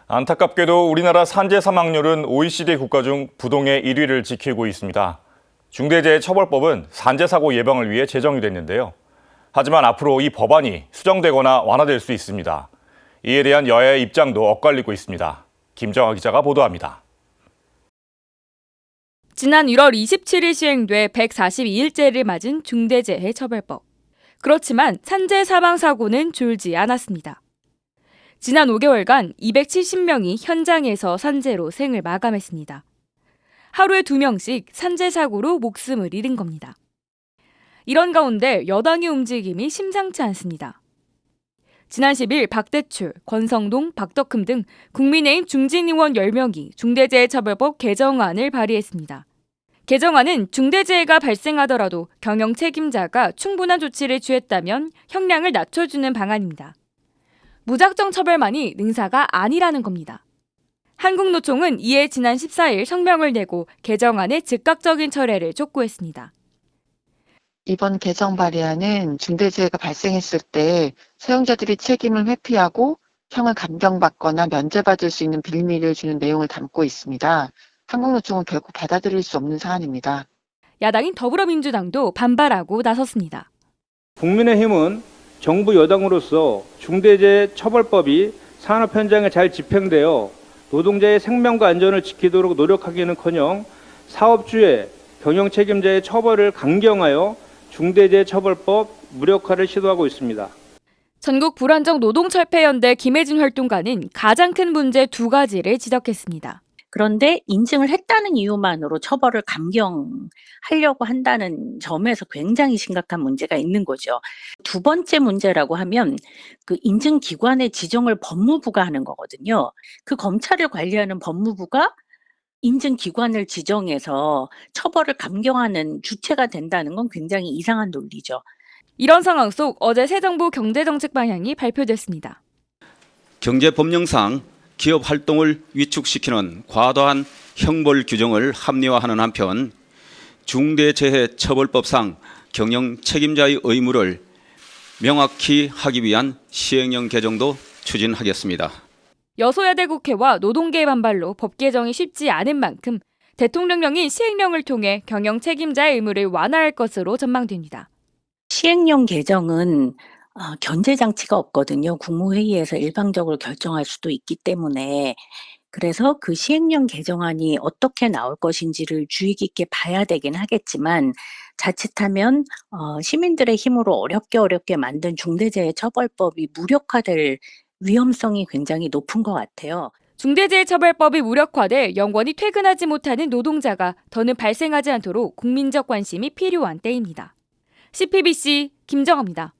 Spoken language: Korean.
안타깝게도 우리나라 산재 사망률은 OECD 국가 중 부동의 1위를 지키고 있습니다. 중대재해처벌법은 산재 사고 예방을 위해 제정이 됐는데요. 하지만 앞으로 이 법안이 수정되거나 완화될 수 있습니다. 이에 대한 여야의 입장도 엇갈리고 있습니다. 김정아 기자가 보도합니다. 지난 1월 27일 시행돼 142일째를 맞은 중대재해처벌법. 그렇지만 산재 사망 사고는 줄지 않았습니다. 지난 5개월간 270명이 현장에서 산재로 생을 마감했습니다. 하루에 2명씩 산재 사고로 목숨을 잃은 겁니다. 이런 가운데 여당의 움직임이 심상치 않습니다. 지난 10일 박대출, 권성동, 박덕흠 등 국민의힘 중진 의원 10명이 중대재해처벌법 개정안을 발의했습니다. 개정안은 중대재해가 발생하더라도 경영 책임자가 충분한 조치를 취했다면 형량을 낮춰주는 방안입니다. 무작정 처벌만이 능사가 아니라는 겁니다. 한국노총은 이에 지난 14일 성명을 내고 개정안의 즉각적인 철회를 촉구했습니다. 이번 개정 발의안은 중대재해가 발생했을 때 사용자들이 책임을 회피하고 형을 감경받거나 면제받을 수 있는 빌미를 주는 내용을 담고 있습니다. 한국노총은 결국 받아들일 수 없는 사안입니다. 야당인 더불어민주당도 반발하고 나섰습니다. 국민의힘은 정부 여당으로서 중대재해처벌법이 산업 현장에 잘 집행되어 노동자의 생명과 안전을 지키도록 노력하기는커녕 사업주의, 경영 책임자의 처벌을 강경하여 중대재해처벌법 무력화를 시도하고 있습니다. 전국 불안정 노동철폐연대 김혜진 활동가는 가장 큰 문제 2가지를 지적했습니다. 그런데 인증을 했다는 이유만으로 처벌을 감경하려고 한다는 점에서 굉장히 심각한 문제가 있는 거죠. 두 번째 문제라고 하면 그 인증기관의 지정을 법무부가 하는 거거든요. 그 검찰을 관리하는 법무부가 인증기관을 지정해서 처벌을 감경하는 주체가 된다는 건 굉장히 이상한 논리죠. 이런 상황 속 어제 새 정부 경제정책 방향이 발표됐습니다. 경제법령상 기업 활동을 위축시키는 과도한 형벌 규정을 합리화하는 한편 중대재해처벌법상 경영 책임자의 의무를 명확히 하기 위한 시행령 개정도 추진하겠습니다. 여소야대 국회와 노동계의 반발로 법 개정이 쉽지 않은 만큼 대통령령이 시행령을 통해 경영 책임자의 의무를 완화할 것으로 전망됩니다. 시행령 개정은 견제 장치가 없거든요. 국무회의에서 일방적으로 결정할 수도 있기 때문에 그래서 그 시행령 개정안이 어떻게 나올 것인지를 주의 깊게 봐야 되긴 하겠지만 자칫하면 시민들의 힘으로 어렵게 만든 중대재해처벌법이 무력화될 위험성이 굉장히 높은 것 같아요. 중대재해처벌법이 무력화돼 영원히 퇴근하지 못하는 노동자가 더는 발생하지 않도록 국민적 관심이 필요한 때입니다. CPBC 김정아입니다.